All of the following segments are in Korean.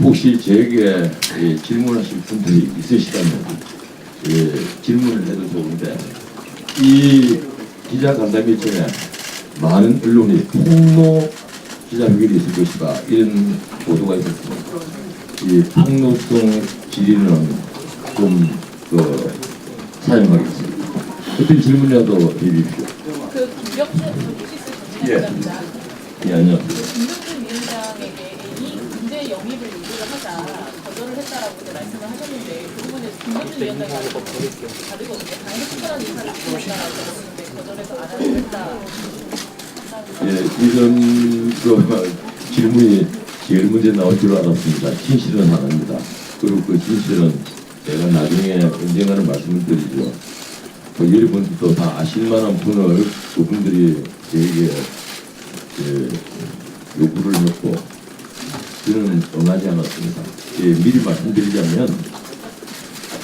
혹시 저에게 질문하실 분들이 있으시다면 질문을 해도 좋은데, 이 기자간담회 전에 많은 언론이 폭로 기자회견이 있을 것이다 이런 보도가 있었습니다. 이 폭로성 질의는 좀 사용하겠습니다. 어떤 질문이라도 드립시오. 그 김병준 정치수석입니다. 예, 아니요. 김병준 위원장에게 이 문제 영입을 요구를 하자 거절을 했다라고 이제 말씀을 하셨는데, 그 부분에 김병준 위원장이 다르거든요. 당연히 특별한 인사를 했다라고 했는데 거절해서 안 하기로 했다. 예, 이런 질문이 제일 먼저 나올 줄 알았습니다. 진실은 하나입니다. 그리고 그 진실은 제가 나중에 언젠가는 말씀을 드리죠. 여러분들도 다 아실만한 분을 그분들이 저에게 요구를 넣고 저는 응하지 않았습니다. 미리 말씀드리자면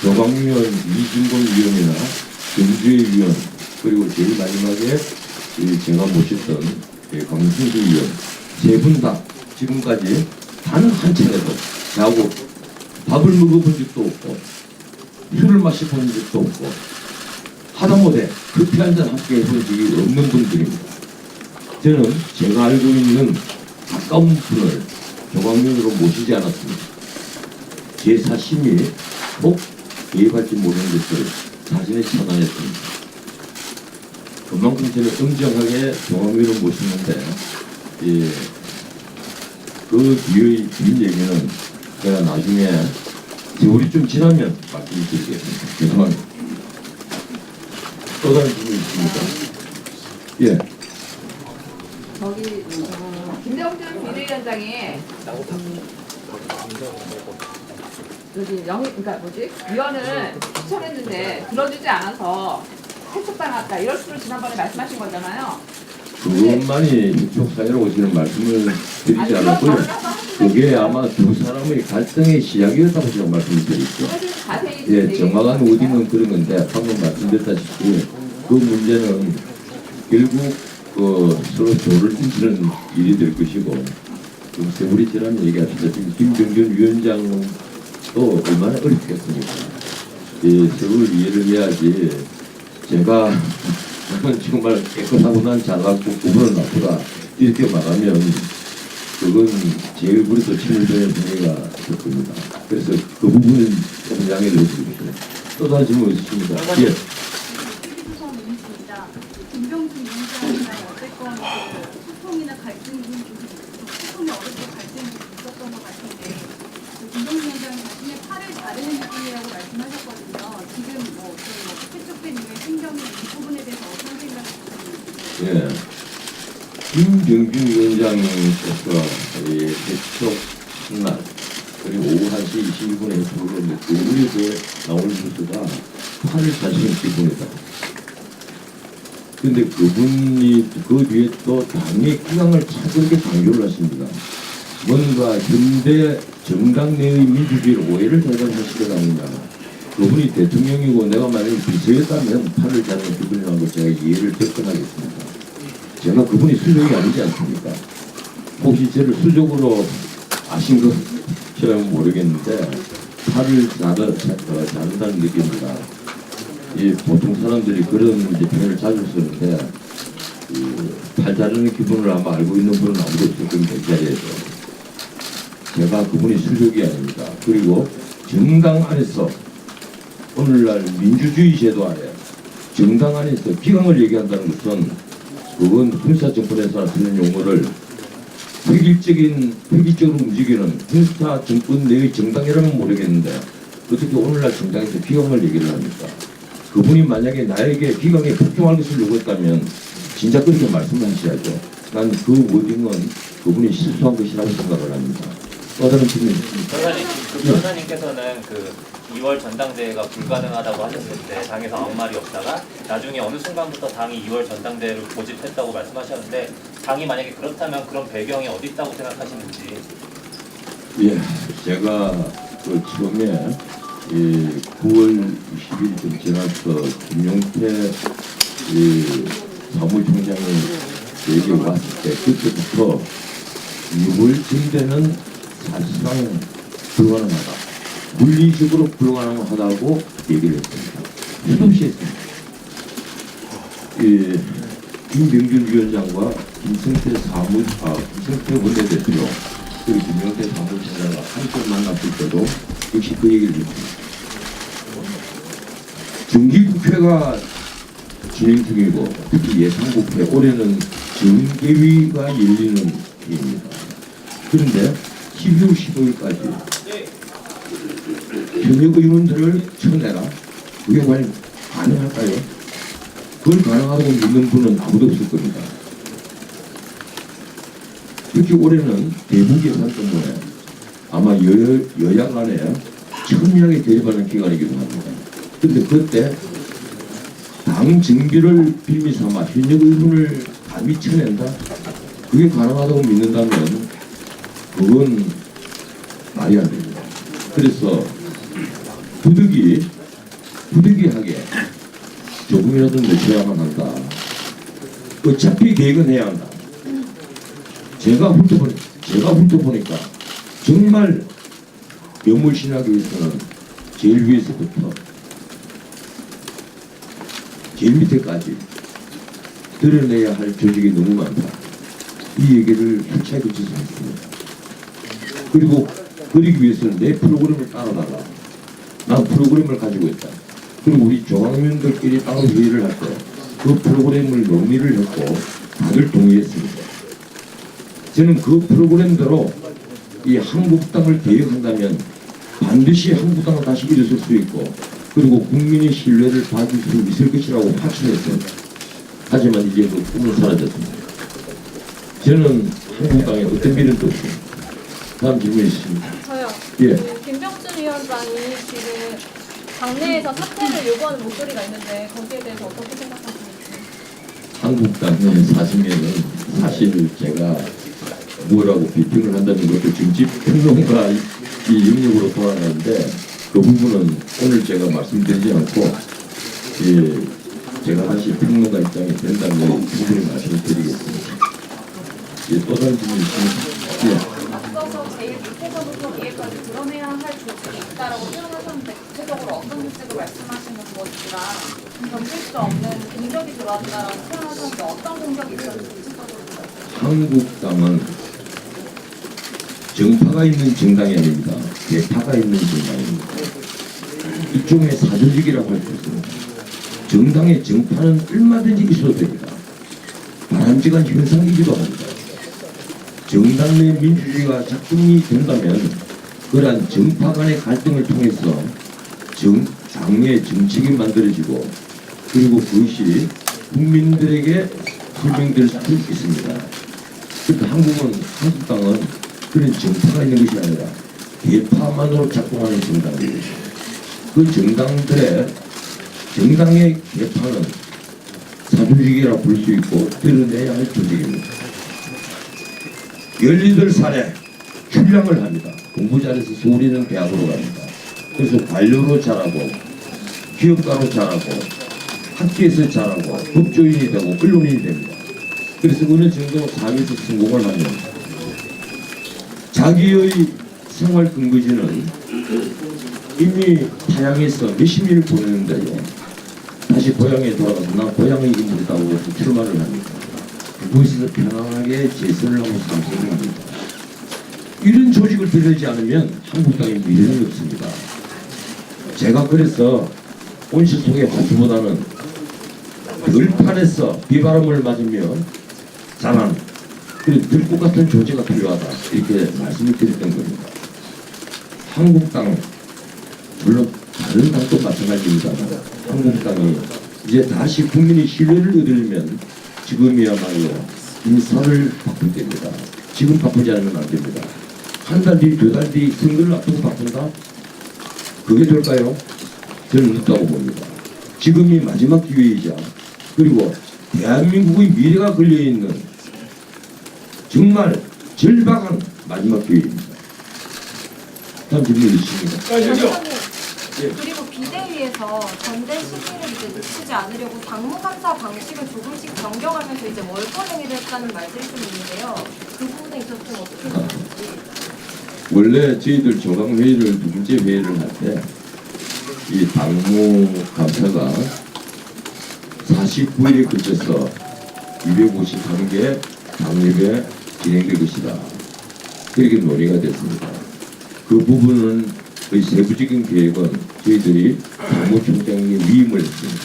조광윤, 이진건 위원이나 정주혜 위원, 그리고 제일 마지막에 제가 모셨던 강승주 위원, 세 분 다 지금까지 단 한 차례도 저하고 밥을 먹어본 적도 없고 술을 마셔본 적도 없고 하다못해 커피 한잔 함께 해본 적이 없는 분들입니다. 저는 제가 알고 있는 가까운 분을 조광윤으로 모시지 않았습니다. 제 사심이 꼭 개입할지 모르는 것을 자신에 차단했습니다. 그만큼 저는 엄정하게 조광윤을 모시는데, 그 뒤의 긴 얘기는 제가 나중에 세월이 좀 지나면 말씀드리겠습니다. 죄송합니다. 또 다른 질문 있습니까? 예. 김병준 비대위원장이 위원을 추천했는데 들어주지 않아서 해촉당했다, 이럴 수를 지난번에 말씀하신 거잖아요. 그것만이 이쪽 사회로 오시는 말씀을 드리지 않았고요. 그게 아마 두 사람의 갈등의 시작이었다고 제가 말씀을 드렸죠. 예, 정확한 워딩은 그런 건데, 방금 말씀드렸다시피 그 문제는 결국 서로 조를 잇는 일이 될 것이고, 좀 세월이 지나면 얘기합시다. 지금 김병준 위원장도 얼마나 어렵겠습니까? 서로를 이해를 해야지. 제가 정말 깨끗하고 난 잘났고 구분은 나쁘다 이렇게 말하면 그건 제 얼굴에도 침을 드는 분위기가 될 겁니다. 그래서 그 부분은 좀 양해를 해주십시오. 또 다른 질문 있으십니까? 예. 김병준 위원장이나 어쨌건 소통이나 갈등이 소통이 어렵고 갈등이 있었던 것 같은데, 김병준 위원장이 자신의 팔을 자르는 느낌이라고 말씀하셨거든요. 지금 세척된 이후에 행정이 이 부분에 대해서 어떤 생각이 드시는지. 예. 김병준 위원장께서 대척 첫날 그리고 오후 1시 22분에 해석을 했는데, 우리 그 나오는 뉴스가 팔을 자르는 기분이다. 근데 그분이 그 뒤에 또 당의 기강을 차분하게 강조를 하십니다. 뭔가 현대 정당 내의 민주주의를 오해를 대단하시게 합니다. 그분이 대통령이고 내가 만약에 비서였다면 팔을 자르는 기분이라는 걸 제가 이해를 접근하겠습니다. 제가 그분이 수족이 아니지 않습니까? 혹시 저를 수족으로 아신 것처럼 모르겠는데 팔을 자른다는 느낌입니다. 보통 사람들이 그런 표현을 자주 쓰는데, 팔 자르는 기분을 아마 알고 있는 분은 아무도 없을 겁니다. 이 자리에서. 제가 그분이 수족이 아닙니다. 그리고 정당 안에서 오늘날 민주주의 제도 아래 정당 안에서 기강을 얘기한다는 것은 그건 군사정권에서 쓰는 용어를 획일적으로 움직이는 군사정권 내의 정당이라면 모르겠는데 어떻게 오늘날 정당에서 기강을 얘기를 합니까? 그분이 만약에 나에게 기강에 복종할 것을 요구했다면 진짜 그렇게 말씀하셔야죠. 난 그 워딩은 그분이 실수한 것이라고 생각을 합니다. 또 다른 질문 있습니까? 변호사님께서는 그 2월 전당대회가 불가능하다고 하셨을 때 당에서 아무 말이 없다가 나중에 어느 순간부터 당이 2월 전당대회를 고집했다고 말씀하셨는데, 당이 만약에 그렇다면 그런 배경이 어디 있다고 생각하시는지. 예, 제가 처음에 9월 20일쯤 지나서 김용태 사무총장이 여기 왔을 때 그때부터 6월 전대는 사실상 불가능하다. 물리적으로 불가능하다고 얘기를 했습니다. 수도 없이 했습니다. 김병준 위원장과 김성태 원내대표 그리고 김영태 사무총장과 함께 만났을 때도 역시 그 얘기를 했습니다. 정기국회가 진행 중이고 특히 예산국회 올해는 정개위가 열리는 해입니다. 그런데 12월 15일까지 현역 의원들을 쳐내라. 그게 과연 가능할까요? 그걸 가능하다고 믿는 분은 아무도 없을 겁니다. 특히 올해는 대북 예산 때문에 아마 여야 간에 첨예하게 대립하는 기간이기도 합니다. 그런데 그때 당 정비를 빌미 삼아 현역 의원을 감히 쳐낸다? 그게 가능하다고 믿는다면 그건 말이 안 됩니다. 그래서 부득이하게 조금이라도 늦춰야만 한다. 어차피 계획은 해야 한다. 제가 훑어보니까 정말 명물신학에서는 제일 위에서부터 제일 밑에까지 드러내야 할 조직이 너무 많다. 이 얘기를 수차에 걸쳐서 했습니다. 그리고 그러기 위해서는 내 프로그램을 따라다가 난 프로그램을 가지고 있다. 그리고 우리 중앙위원들끼리 따로 회의를 할 때 그 프로그램을 논의를 했고 다들 동의했습니다. 저는 그 프로그램대로 이 한국당을 개혁한다면 반드시 한국당은 다시 일어설 수 있고 그리고 국민의 신뢰를 받을 수 있을 것이라고 확신했습니다. 하지만 이제 그 꿈은 사라졌습니다. 저는 한국당에 어떤 미련도 없습니다. 다음 질문 있습니다. 저요. 예. 그 김병준 위원장이 지금 당내에서 사퇴를 요구하는 목소리가 있는데 거기에 대해서 어떻게 생각하시는지? 한국당에 사시면은 사실 제가 뭐라고 비평을 한다는 것도 정치 평론가 이 영역으로 돌아가는데 그 부분은 오늘 제가 말씀드리지 않고 제가 다시 평론가 입장이 된다면 부분을 말씀을 드리겠습니다. 또 다른 질문 있습니다. 앞서서 제일 밑에서부터 위에까지 드러내야 할 조직이 있다라고 표현하셨는데 구체적으로 어떤 조직을 말씀하시는 것이랑 견딜 수 없는 공격이 들어왔다라고 표현하셨는데 어떤 공격이 있었는지 구체적으로 한국당은 정파가 있는 정당이 아닙니다. 개파가 있는 정당입니다. 일종의 사조직이라고 할 수 있습니다. 정당의 정파는 얼마든지 있어도 됩니다. 바람직한 현상이기도 합니다. 정당 내 민주주의가 작동이 된다면 그러한 정파 간의 갈등을 통해서 당의 정책이 만들어지고 그리고 그것이 국민들에게 설명될 수 있습니다. 그러니까 한국당은 그런 정파가 있는 것이 아니라 개파만으로 작동하는 정당입니다. 그 정당의 개파는 사조직이라 볼 수 있고 드러내야 할 조직입니다. 18살에 출량을 합니다. 공부 잘해서 서울이는 대학으로 갑니다. 그래서 관료로 자라고 기업가로 자라고 학교에서 자라고 법조인이 되고 언론인이 됩니다. 그래서 어느 정도 삶에서 성공을 하면 자기의 생활 근거지는 이미 타향에서 몇십 년을 보냈는데요. 다시 고향에 돌아가서 나 고향의 인물이다고 해서 출마를 합니다. 그곳에서 편안하게 재선을 하고 당선을 합니다. 이런 조직을 들여지 않으면 한국당에 미래는 없습니다. 제가 그래서 온실 속의 화투보다는 들판에서 비바람을 맞으며 자란 그리고 들꽃 같은 조직가 필요하다 이렇게 말씀을 드렸던 겁니다. 한국당 물론 다른 당도 마찬가지입니다만 한국당이 이제 다시 국민의 신뢰를 얻으려면 지금이야말로 인사를 바꿀 때입니다. 지금 바꾸지 않으면 안 됩니다. 한 달 뒤, 두 달 뒤 선거를 앞두고 바꾼다? 그게 될까요? 저는 없다고 봅니다. 지금이 마지막 기회이자 그리고 대한민국의 미래가 걸려있는 정말 절박한 마지막 기회입니다. 다음 질문 있습니까? 그리고 비대위에서 전대 시기를 이제 늦추지 않으려고 당무 감사 방식을 조금씩 변경하면서 이제 월권 행위를 했다는 말들이 좀 있는데요. 그 부분에 있어서 좀 어떻게 보시는지. 원래 저희들 조강회의를 두 번째 회의를 할 때 이 당무 감사가 49일에 걸쳐서 253개 당협에 진행될 것이다. 그렇게 논의가 됐습니다. 그 부분은 거의 세부적인 계획은 저희들이 당무총장에게 위임을 했습니다.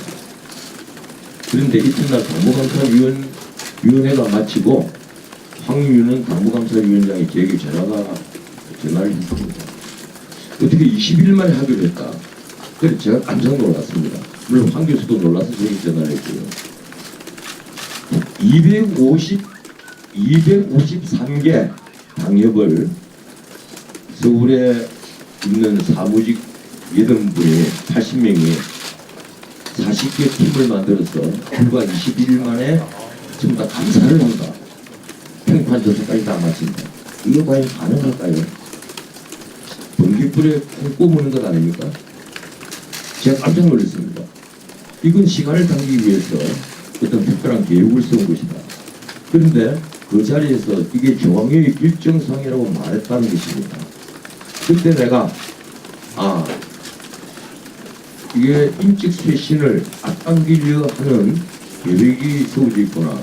그런데 이튿날 당무감사위원회가 마치고 황유는 당무감사위원장이 저에게 전화를 했습니다. 어떻게 20일 만에 하기로 했다. 그래서 제가 깜짝 놀랐습니다. 물론 황 교수도 놀라서 저에게 전화를 했고요. 253개 당협을 서울에 있는 사무직 8분이 80명이 40개 팀을 만들어서 불과 21일 만에 전부 다 감사를 한다. 평판 조사까지 다 마친다. 이거 과연 가능할까요? 번개불에 콩 꼬무는 것 아닙니까? 제가 깜짝 놀랐습니다. 이건 시간을 당기기 위해서 어떤 특별한 계획을 세운 것이다. 그런데 그 자리에서 이게 중앙회의 일정상이라고 말했다는 것입니다. 그때 내가 이게 인적 쇄신을 앞당기려 하는 계획이 세워져 있구나.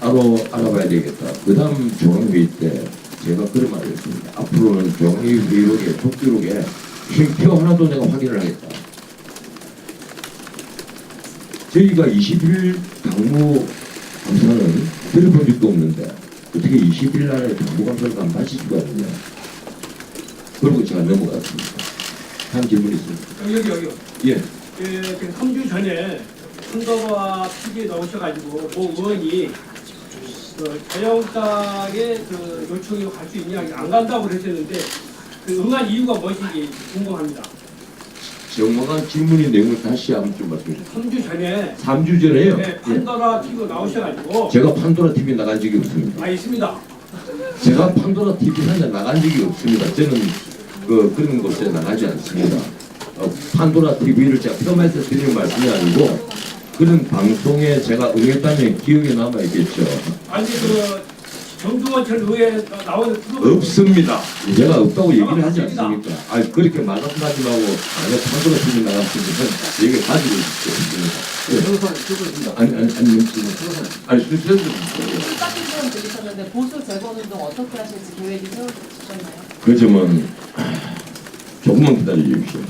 알아봐야 되겠다. 그 다음 중앙회의 때 제가 그런 말을 했습니다. 앞으로는 중앙회의 회의록에 독기록에 쉼표 하나도 내가 확인을 하겠다. 저희가 20일 당무 감사는 들어본 적도 없는데 어떻게 20일 날에 당무 감사를 안 마실 수가 있냐. 그리고 제가 넘어갔습니다. 한 질문 있습니다. 여기요. 예. 그 3주 전에 선거와 TV에 나오셔가지고 모 의원이 자유한국당의 그 요청이 갈 수 있냐 안 간다고 그랬었는데 그 응한 이유가 무엇인지 궁금합니다. 정확한 질문의 내용을 다시 한번 좀 말씀해 주세요. 3주 전에 3주 전에요. 네, 판도라 TV에 나오셔가지고 제가 판도라 TV 나간 적이 없습니다. 있습니다. 제가 판도라 TV 한테 나간 적이 없습니다. 저는 그런 곳에 나가지 않습니다. 판도라 TV를 제가 폄하해서 드리는 말씀이 아니고 그런 방송에 제가 응했다면 기억에 남아있겠죠. 아니 그 정두원철 의회 나오는 프로그램 없습니다. 제가 없다고 얘기를 하지 않습니까? 그렇게 말하지 말고 만약 판도라 TV 나갔으면 얘기를 가지고 있습니다. 아니 수수께끼 좀 들으셨는데 보수 재건 운동 어떻게 하실지 계획이 세워주셨나요? 그 점은 조금만 기다려 주십시오.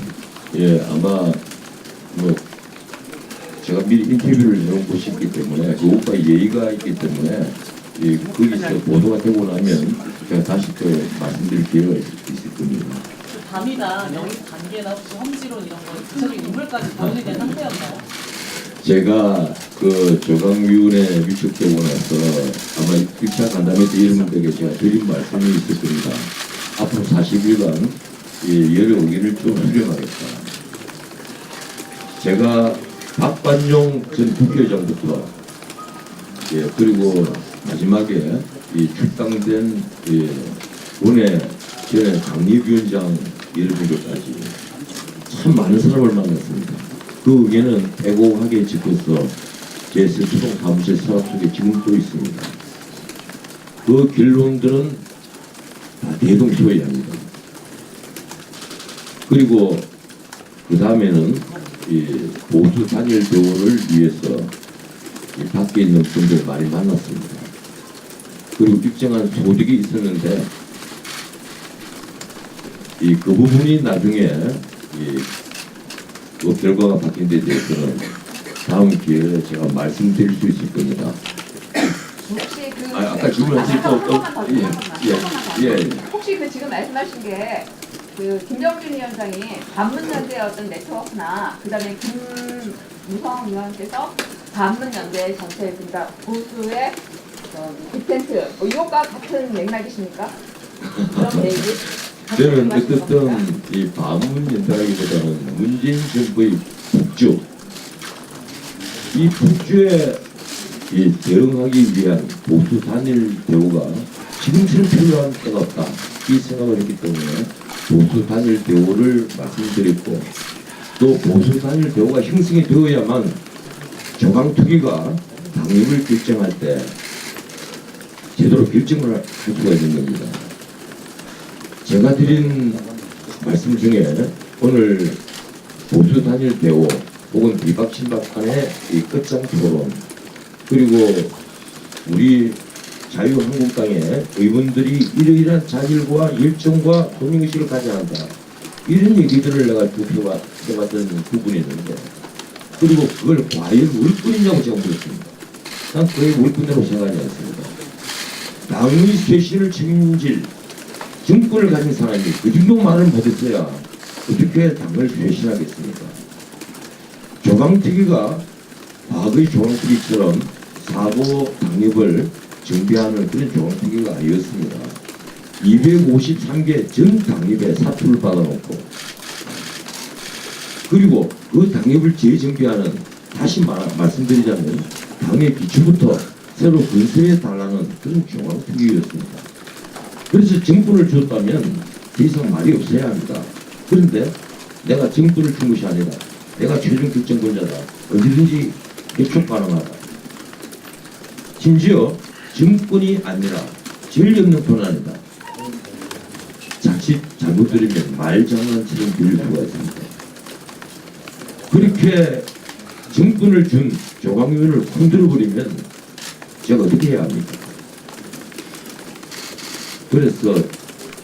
예, 아마 제가 미리 인터뷰를 해온 곳이 있기 때문에 그것과 예의가 있기 때문에 거기서 보도가 되고 나면 제가 다시 또 말씀드릴 기회가 있을 겁니다. 밤이나 영입 단계나 혹시 험지론 이런 거 구체적인 인물까지 보존이 된 상태였나요? 제가 그 조강위원회 위촉되고 나서 아마 1차 간담회 때 여러분들에게 제가 드린 말씀이 있을 겁니다. 앞으로 40일간 여러 의견을 좀 수렴하겠다. 제가 박관용 전 국회의장부터 그리고 마지막에 출당된 원외 전에 강립위원장 여러분들까지 참 많은 사람을 만났습니다. 그 의견은 애고하게 짚어서 제 수동 사무실 서랍 속에 지금도 있습니다. 그 결론들은 다 대동소이합니다. 그리고 그 다음에는 보수 단일 대우를 위해서 밖에 있는 분들 많이 만났습니다. 그리고 일정한 소득이 있었는데 그 부분이 나중에 그 결과가 바뀐 데 대해서는 다음 기회에 제가 말씀드릴 수 있을 겁니다. 혹시 그 아까 질문하신 거 혹시 그 지금 말씀하신 게 그 김정준 위원장이 반문연대의 어떤 네트워크나 그다음에 김무성 의원께서 반문연대 전체 그러니까 보수의 빅텐트 이것과 같은 맥락이십니까? 그런 얘기? 저는 어쨌든 이 반문연대라기보다는 문재인 정부의 북주 이 북주에 대응하기 위한 보수 단일 대우가 지금처럼 필요한 때가 없다 이 생각을 했기 때문에 보수 단일 대우를 말씀드렸고 또 보수 단일 대우가 형성이 되어야만 조강특위가 당협을 결정할 때 제대로 결정을 할 수가 있는 겁니다. 제가 드린 말씀 중에 오늘 보수 단일 대우 혹은 비박신박간의 이 끝장 토론 그리고 우리 자유한국당의 의원들이 이러이러한 자질과 열정과 도민의식을 가져야 한다. 이런 얘기들을 내가 쭉 해왔던 부분이 있는데 그리고 그걸 과연 울뿐이냐고 제가 물었습니다. 난 거의 울뿐이라고 생각하지 않습니다. 당의 쇄신을 책임질 정권을 가진 사람이 그 정도 말을 못했어야 어떻게 당을 쇄신하겠습니까? 조강특위가 과거의 조강특위처럼 사고 당협을 정비하는 그런 조강특위가 아니었습니다. 253개 전 당협에 사표를 받아놓고 그리고 그 당협을 재정비하는 다시 말씀드리자면 당의 기초부터 새로 건설해 달라는 그런 조강특위였습니다. 그래서 정권을 줬다면 더 이상 말이 없어야 합니다. 그런데 내가 정권을 준 것이 아니라 내가 최종 결정권자다. 언제든지 개촉 가능하다. 심지어 정권이 아니라 전력 없는 권한이다. 자칫 잘못 들으면 말장난처럼 들릴 수가 있습니다. 그렇게 정권을 준 조광의원을 흔들어버리면 제가 어떻게 해야 합니까? 그래서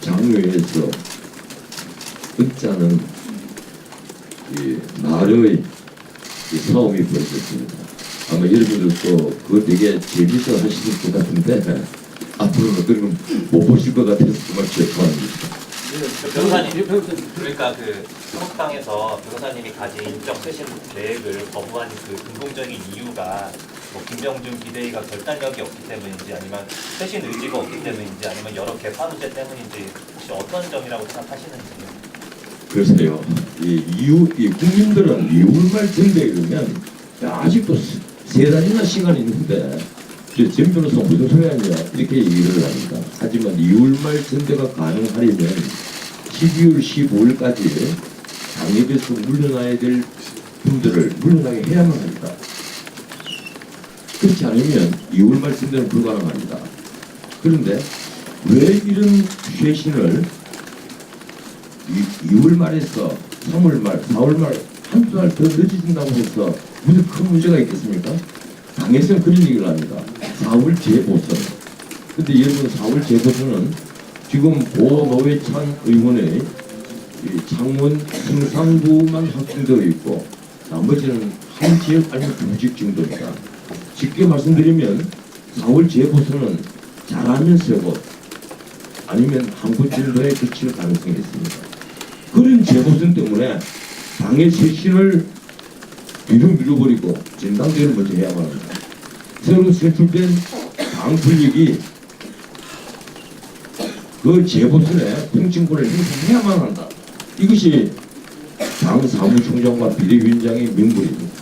장외에서 은자는 나르의 싸움이 벌어졌습니다. 아마 여러분들도 그거 되게 재밌어 하시는 것 같은데 앞으로는 그런 못 보실 것 같아서 정말 죄송합니다. 변호사님, 그러니까 그 한국당에서 변호사님이 가진 인적 쇄신 계획을 거부한 그 근본적인 이유가 뭐 김정준 비대위가 결단력이 없기 때문인지 아니면 쇄신 의지가 없기 때문인지 아니면 여러 개파 문제 때문인지 혹시 어떤 점이라고 생각하시는지? 글쎄요, 이 국민들은 이울말 전대에 그러면 아직도 세 달이나 시간이 있는데 전 변호사 무슨 소리 하냐 이렇게 얘기를 합니다. 하지만 이울말 전대가 가능하려면 12월 15일까지 당협에서 물러나야 될 분들을 물러나게 해야만 합니다. 그렇지 않으면 이울말 전대는 불가능합니다. 그런데 왜 이런 쇄신을 2월 말에서 3월 말, 4월 말 한두 달 더 늦어진다고 해서 무슨 큰 문제가 있겠습니까? 당에서는 그런 얘기를 합니다. 4월 재보선. 근데 여러분 4월 재보선은 지금 고노회찬 의원의 창원 성산구만 확정되어 있고 나머지는 한 지역 아니면 두 지역 정도입니다. 쉽게 말씀드리면 4월 재보선은 잘하면 세고 아니면 한 번 정도에 그칠 가능성이 있습니다. 그런 재보선 때문에 당의 쇄신을 뒤로 밀어버리고 전당대회를 먼저 해야만 합니다. 새로 선출된 당 권력이 그 재보선에 통칭권을 행사해야만 한다. 이것이 당 사무총장과 비대위원장의 명분입니다.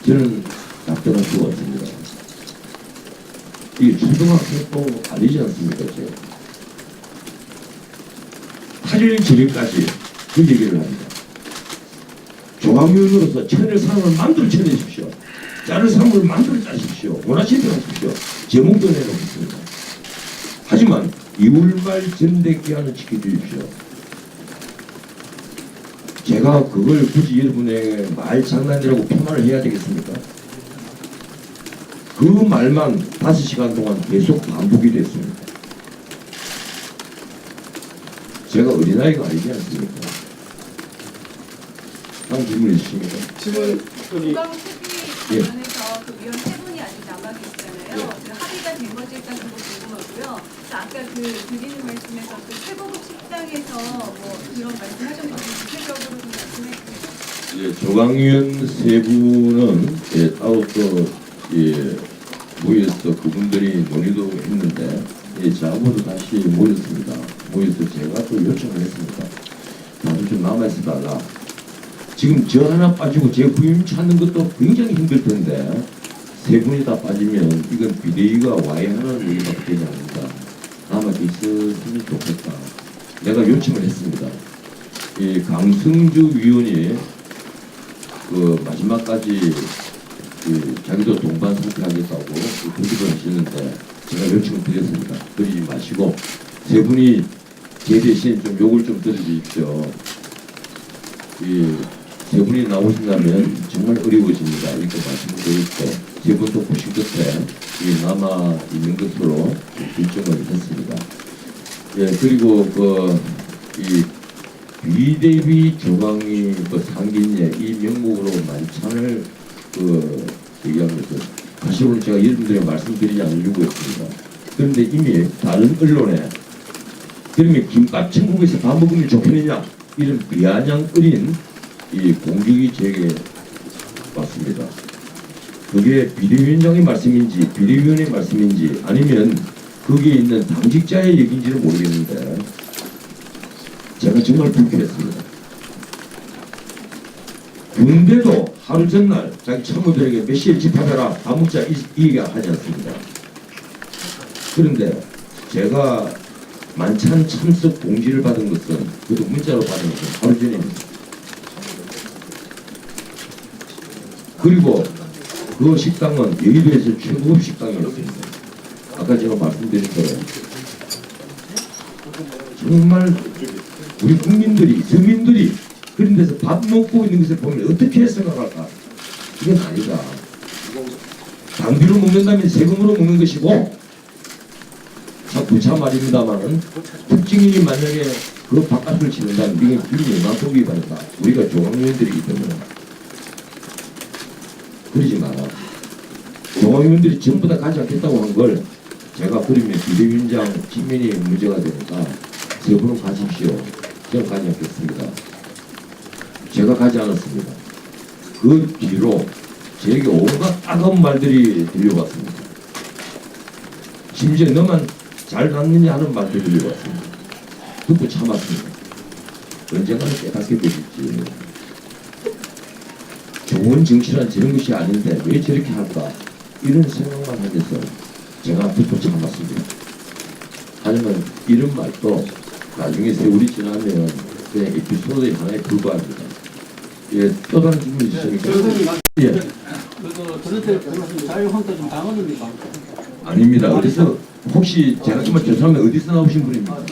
저는 답변할 수가 없습니다. 이게 초등학생도 아니지 않습니까? 제가 8일 저녁까지 그 얘기를 합니다. 조광의원으로서 천을 사람을 만들어 쳐내십시오. 자를 사람을 만들어 짜십시오. 원하시는 대로 하십시오. 제목도 내놓겠습니다. 하지만 2월말 전대 기한을 지켜주십시오. 제가 그걸 굳이 여러분의 말 장난이라고 폄하를 해야 되겠습니까? 그 말만 5시간 동안 계속 반복이 됐습니다. 제가 어린아이가 아니지 않습니까? 다음 질문 있으십니까? 국방 특위 관련해서 그 위원 세 분이 아직 남아 계시잖아요. 그 합의가 된 건지 일단 그거 궁금하고요. 아까 그 드리는 말씀에서 그 최고급 식당에서 뭐 그런 말씀하셨는데 구체적으로 좀 말씀해 주세요. 조광위원 세 분은 따로 또 모여서 그분들이 논의도 했는데 저하고도 다시 모였습니다. 모여서 제가 또 요청을 했습니다. 나도 좀 남아있어 달라. 지금 저 하나 빠지고 제 부임 찾는 것도 굉장히 힘들 텐데 세 분이 다 빠지면 이건 비대위가 와야 하는 일밖에 되지 않는다. 남아있었으면 좋겠다. 내가 요청을 했습니다. 강승주 위원이 그 마지막까지 자기도 동반 상태하겠다고 그기도 하시는데 제가 요청을 드렸습니다. 그러지 마시고 세 분이 제 대신 좀 욕을 좀 들어주십시오. 이 세 분이 나오신다면 정말 어려워집니다. 이렇게 말씀을 드렸고 세 분도 보신 끝에 이 남아 있는 것으로 결정을 했습니다. 예, 그리고 이 비대비 조항이 상기인예 이 명목으로 만찬을 얘기하면서 다시 오늘 제가 여러분들에 말씀드리지 않으려고 했습니다. 그런데 이미 다른 언론에 그러면 김밥 천국에서 밥 먹으면 좋겠느냐 이런 비아냥 어린 이 공격이 제게 왔습니다. 그게 비대위원장의 말씀인지 비대위원의 말씀인지 아니면 거기에 있는 당직자의 얘기인지는 모르겠는데 제가 정말 불쾌했습니다. 군대도 하루 전날 자기 참모들에게 몇 시에 집합해라 밥 먹자 이 얘기가 하지 않습니다. 그런데 제가 만찬 참석 공지를 받은 것은 그것도 문자로 받은 것은 하루 전입니다. 그리고 그 식당은 여의도에서 최고급 식당이었습니다. 아까 제가 말씀드린 대로 정말 우리 국민들이 서민들이 그런 데서 밥 먹고 있는 것을 보면 어떻게 생각할까? 이건 아니다. 당비로 먹는다면 세금으로 먹는 것이고 참 부차 말입니다만은 특징이 만약에 그 밥값을 치른다면 이게 김영란법 위반이다. 우리가 조강위원들이기 때문에 그러지 마라. 조강위원들이 전부 다 가지 않겠다고 한 걸 제가 그러면 비대위원장 직면이 문제가 되니까 세 분은 가십시오. 저는 가지 않겠습니다. 제가 가지 않았습니다. 그 뒤로 제게 온갖 따가운 말들이 들려왔습니다. 심지어 너만 잘 났느냐 하는 말들이 들려왔습니다. 듣고 참았습니다. 언젠가는 깨닫게 되겠지. 좋은 정치란 저런 것이 아닌데 왜 저렇게 할까? 이런 생각만 하면서 제가 듣고 참았습니다. 하지만 이런 말도 나중에 세월이 지나면 그냥 에피소드의 하나에 불과합니다. 예, 또 다른 질문 있으십니까? 예. 그런데 자유헌터 좀 당하는니까. 아닙니다. 어디서 혹시 제가 정말 죄송합니다. 어디서 나오신 분입니까?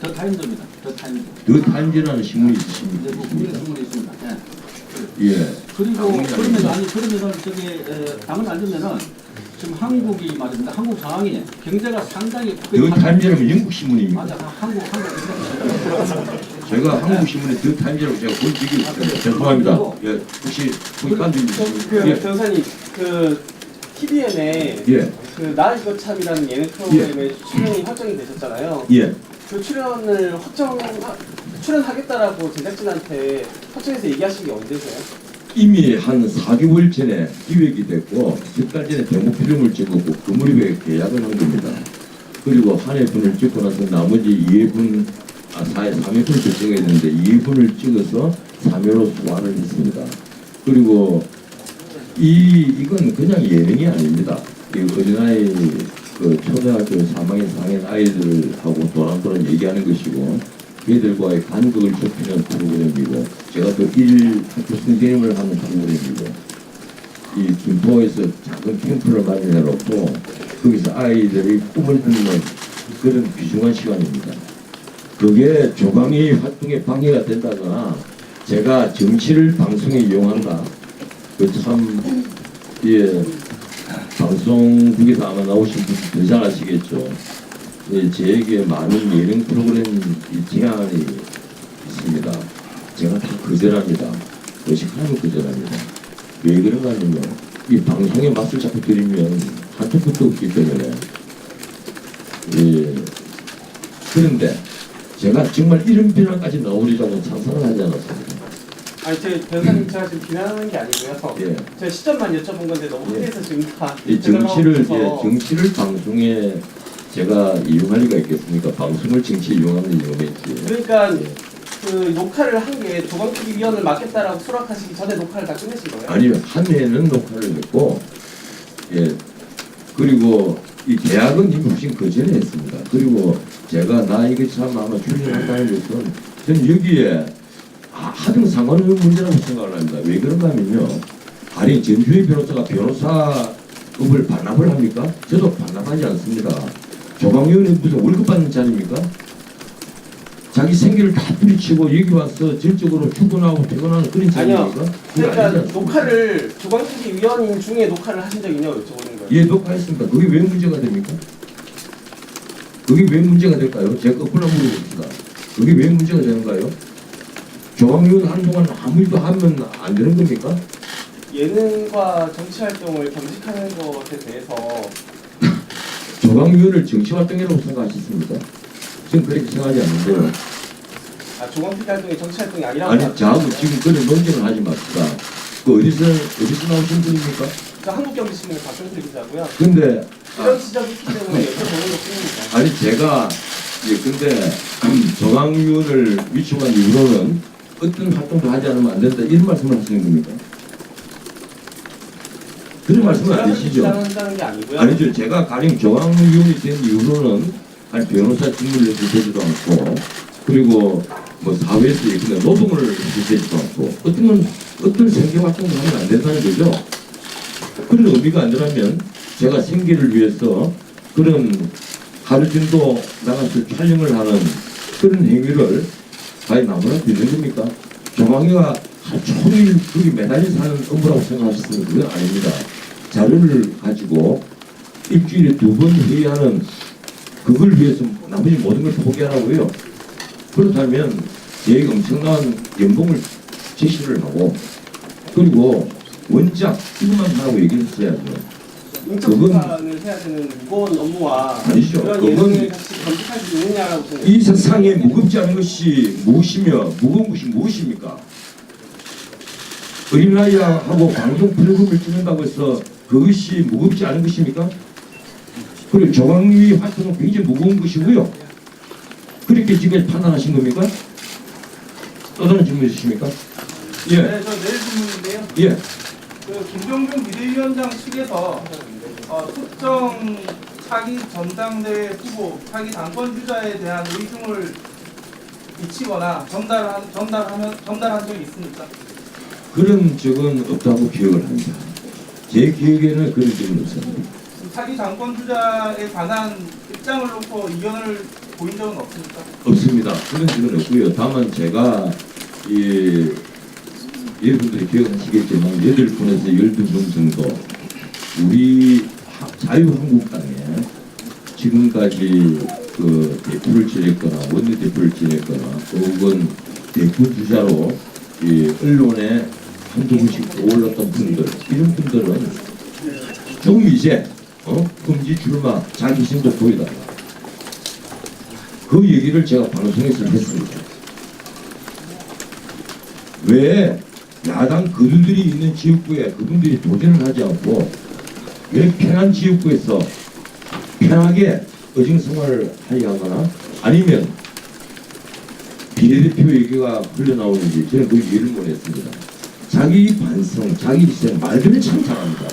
더 타임즈입니다. 더 타임즈. 더 타임즈라는 신문이 이제 있으십니까? 뭐 국내 신문이 있습니다. 예. 예. 그리고 그러면은 저기 당을 안 주면은 지금 한국이 말입니다. 한국 상황이 경제가 상당히 더 타임즈라면 영국 신문입니다. 맞아. 한국 제가 한국 신문에 더 타임즈라고 제가 본 적이 있어요. 죄송합니다. 예. 혹시 보니까 예. 변호사님 그 TVN에 예. 그 나의 거참이라는 예능 프로그램에 출연이 확정이 되셨잖아요. 예. 그 출연하겠다라고 제작진한테 확정해서 얘기하신 게 언제세요? 이미 한 4개월 전에 기획이 됐고 몇 달 전에 데모 필름을 찍었고 그 무렵에 계약을 한 겁니다. 그리고 한 회분을 찍고 나서 나머지 2회분 3회분을 찍어야 되는데 2회분을 찍어서 3회로 소화를 했습니다. 그리고 이건 그냥 예능이 아닙니다. 이 어린아이 초등학교 3학년 4학년 아이들하고 도란도란 얘기하는 것이고 그들과의 간극을 좁히는 프로그램이고 제가 또 학교 선생님을 하는 프로그램이고 이 김포에서 작은 캠프를 마련해 놓고 거기서 아이들의 꿈을 듣는 그런 귀중한 시간입니다. 그게 조강의 활동에 방해가 된다거나 제가 정치를 방송에 이용한다. 예, 방송국에서 아마 나오신 분들 더 잘 아시겠죠. 예, 제게 많은 예능 프로그램 제안이 있습니다. 제가 다 거절합니다. 의식하면 거절합니다. 왜 그런가 하면요. 이 방송에 맛을 자꾸 들이면 한쪽 끝도 없기 때문에. 예. 그런데 제가 정말 이런 비난까지 나오리라고 상상을 하지 않았습니다. 아니 제 변호사님 제가 지금 비난하는 게 아니고요. 예. 제가 시점만 여쭤본 건데 너무 크게서 지금 다 이 정치를 방송에 제가 이용할 리가 있겠습니까? 방송을 정치에 이용하는 이용했지. 그러니까 예. 그 녹화를 한 게 조광TV 위원을 맡겠다라고 수락하시기 전에 녹화를 다 끝내신 거예요? 아니요, 한 해는 녹화를 했고, 예, 그리고 이 계약은 이미 훨씬 그 전에 했습니다. 그리고 제가 나 이거 참 아마 출연한다는 것은 전 여기에 하등 상관없는 문제라고 생각을 합니다. 왜 그런가 하면요, 아니 전주의 변호사가 변호사급을 반납을 합니까? 저도 반납하지 않습니다. 조광위원은 무슨 월급 받는 자리입니까? 자기 생기를 다 뿌리치고 여기 와서 질적으로 출근하고 퇴근하는 그런 아니요. 자리입니까? 그러니까 녹화를 조광특위 위원 중에 녹화를 하신 적이 있냐고 여쭤보는 거예요. 예, 녹화했습니다. 그게 왜 문제가 됩니까? 그게 왜 문제가 될까요? 제가 거꾸로 물어봅시다. 그게 왜 문제가 되는가요? 조광위원 한동안 아무 일도 하면 안 되는 겁니까? 예능과 정치 활동을 겸직하는 것에 대해서 조광위원을 정치활동이라고 생각하셨습니까? 저는 그렇게 생각하지 않는데요. 조광특위 활동이 정치 활동이 아니라고 아니, 저하고 지금 그런 논쟁을 하지 맙시다. 그 어디서 나오신 분입니까? 저 한국경제신문의 박경필 기자고요. 근데 이런 지적이 있기 때문에 여쭤보는 것뿐입니다. 아니 제가 근데 정황위원을 위촉한 이후로는 어떤 활동도 하지 않으면 안 된다 이런 말씀을 하시는 겁니까? 그런 말씀은 안 되시죠? 한다는 게 아니고요. 아니죠. 제가 가령 정황위원이 된 이후로는 아니 변호사 직무를 해도 되지도 않고 그리고 뭐 사회에서 그냥 노동을 해도 되지도 않고 어떤 생계 활동도 하면 안 된다는 거죠. 그런 의미가 아니라면 제가 생계를 위해서 그런 하루 정도 나가서 촬영을 하는 그런 행위를 과연 아무나 되는 겁니까? 조광희가 하루 종일 거기 매달려 사는 업무라고 생각하셨으면 그건 아닙니다. 자료를 가지고 일주일에 2번 회의하는 그걸 위해서 나머지 모든 걸 포기하라고요. 그렇다면 제가 엄청난 연봉을 제시를 하고 그리고 원작 이것만 하라고 얘기를 했어야죠. 인적 비판을 해야 되는 무거운 업무와 아니죠. 그런 그건 예능을 같이 겸직할 수 있느냐라고 생각해요. 이 세상에 무겁지 않은 것이 무엇이며 무거운 것이 무엇입니까? 어린아이하고 방송 프로그램을 찍는다고 해서 그것이 무겁지 않은 것입니까? 그리고 조광위 활동은 굉장히 무거운 것이고요. 그렇게 지금 판단하신 겁니까? 또 다른 질문 있으십니까? 예, 네, 저 내일 질문인데요. 예. 그 김종준 비대위원장 측에서 특정 차기 전당대회 후보, 차기 당권 주자에 대한 의중을 비치거나 전달한 적이 있습니까? 그런 적은 없다고 기억을 합니다. 제 기억에는 그런 적은 없습니다. 차기 당권 주자에 관한 입장을 놓고 의견을 보인 적은 없습니까? 없습니다. 그런 적은 없고요. 다만 제가 여러분들이 기억하시겠지만 8분에서 12분 정도 우리 자유한국당에 지금까지 그 대표를 지냈거나 원내대표를 지냈거나 혹은 대표 주자로 언론에 한두 분씩 올랐던 분들 이런 분들은 좀 이제 금지 출마 자기 힘도 보이달라 그 얘기를 제가 방송에서 했습니다. 왜 야당 그들이 있는 지역구에 그분들이 도전을 하지 않고 왜 편한 지역구에서 편하게 의정생활을 하려 하거나 아니면 비례대표 얘기가 흘러나오는지 저는 그 이해를 못했습니다. 자기 반성, 자기 희생 말들은 참 잘합니다.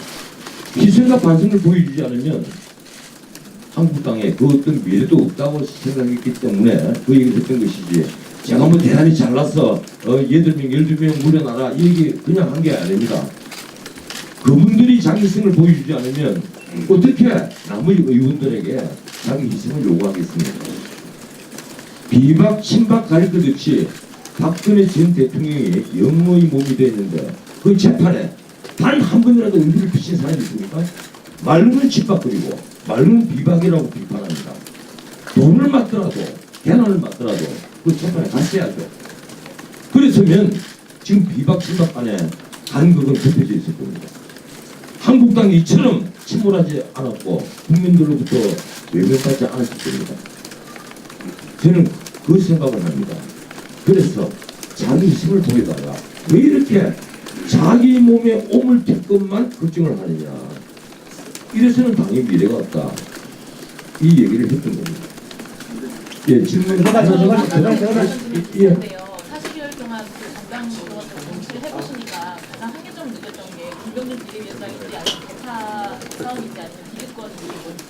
희생과 반성을 보여주지 않으면 한국당에 그 어떤 미래도 없다고 생각했기 때문에 그 얘기를 했던 것이지 제가 뭐 대단히 잘났어 8명, 12명 물려놔라 이 얘기 그냥 한 게 아닙니다. 그분들이 자기 희생을 보여주지 않으면 어떻게 나머지 의원들에게 자기 희생을 요구하겠습니까? 비박, 친박 가릴 것 없이 박근혜 전 대통령이 영모의 몸이 되었는데 그 재판에 단 한 번이라도 의미를 비친 사람이 있습니까? 말로는 칩박거리고 말로는 비박이라고 비판합니다. 돈을 맞더라도 개난을 맞더라도 그 재판에 갔어야죠. 그랬으면 지금 비박 친박 간에 간극은 좁혀져 있을 겁니다. 한국당이 이처럼 침몰하지 않았고 국민들로부터 외면받지 않았을 겁니다. 저는 그 생각을 합니다. 그래서 자기 힘을 보이다가 왜 이렇게 자기 몸에 오물 될 것만 걱정을 하느냐. 이래서는 당의 미래가 없다. 이 얘기를 했던 겁니다. 예, 질문 하나 더 예. 40개월 동안 그 정당 노동을 정치를 해보시니까 가장 한계점을 느꼈던 게 김병준 비대위원장인지 아니면 대파 싸움인지 아니면 기득권인지 뭔지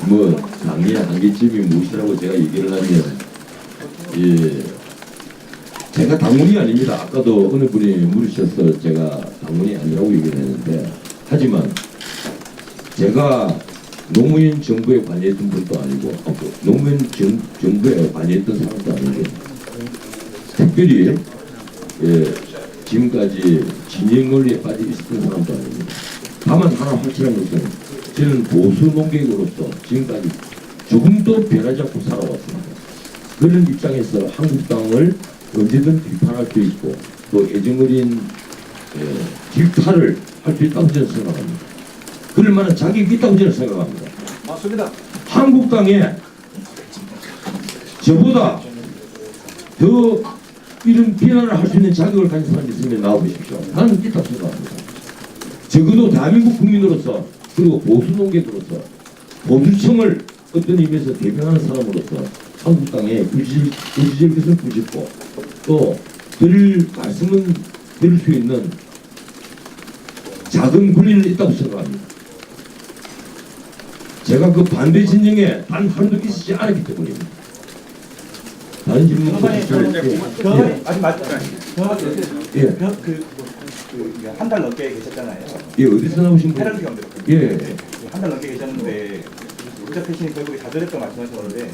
뭐 당의 한계점이 무엇이라고 제가 얘기를 하면 예, 제가 당원이 아닙니다. 아까도 어느 분이 물으셔서 제가 당원이 아니라고 얘기를 했는데 하지만 제가 노무현 정부에 관여했던 분도 아니고 노무현 정부에 관여했던 사람도 아니고 특별히 지금까지 진영 논리에 빠져 있었던 사람도 아닙니다. 다만 하나 확실한 것은 저는 보수 농객으로서 지금까지 조금도 변하지 않고 살아왔습니다. 그런 입장에서 한국당을 언제든 비판할 수 있고 또 애정어린 질타를 할 수 있다고 저는 생각합니다. 그럴 만한 자격이 있다고 저는 생각합니다. 맞습니다. 한국당에 저보다 더 이런 비난을 할 수 있는 자격을 가진 사람이 있으면 나와보십시오. 나는 있다고 생각합니다. 적어도 대한민국 국민으로서 그리고 보수 농객으로서 보수층을 어떤 의미에서 대변하는 사람으로서 한국당에 부지질 것을 부짓고 또 드릴 말씀은 드릴 수 있는 작은 권리는 있다고 생각합니다. 제가 그 반대 진영에 단 하루도 있지 않았기 때문입니다. 다른 질문 아직 맞잖아요. 예. 한 달 넘게 계셨잖아요. 예, 어디서 나오신 분? 해랑 경제. 예. 한 달 넘게 계셨는데 우리자 패신이 결국에 좌절했다고 말씀하셨는데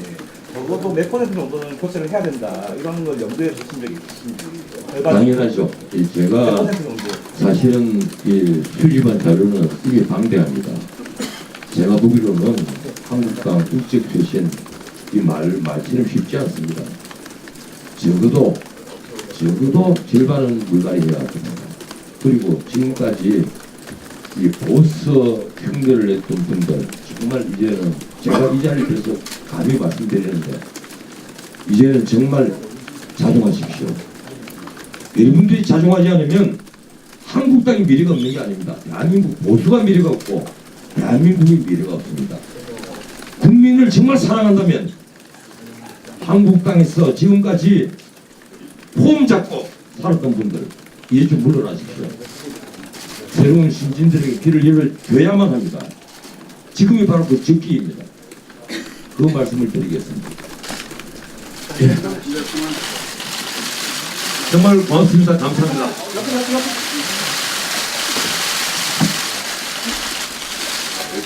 적어도 몇 퍼센트 정도는 교체를 해야 된다 이런 걸 염두에 두신 적이 있으신지. 당연하죠. 제가 몇 퍼센트 정도? 사실은 수집한 자료는 이미 방대합니다. 제가 보기로는 한국당 국적 표신 이 말처럼 쉽지 않습니다. 적어도 절반은 불가리해야 합니다. 그리고 지금까지 이 보스 흉내를 냈던 분들 정말 이제는 제가 이 자리에 대해서 감히 말씀드리는데 이제는 정말 자중하십시오. 여러분들이 자중하지 않으면 한국당이 미래가 없는 게 아닙니다. 대한민국 보수가 미래가 없고 대한민국이 미래가 없습니다. 국민을 정말 사랑한다면 한국당에서 지금까지 폼 잡고 살았던 분들 이제 좀 물러나십시오. 새로운 신진들에게 길을 열어줘야만 합니다. 지금이 바로 그 적기입니다. 그 말씀을 드리겠습니다. 예. 정말 고맙습니다. 감사합니다. 네,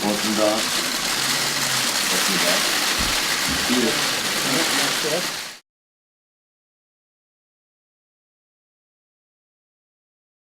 고맙습니다. 고맙습니다. 예.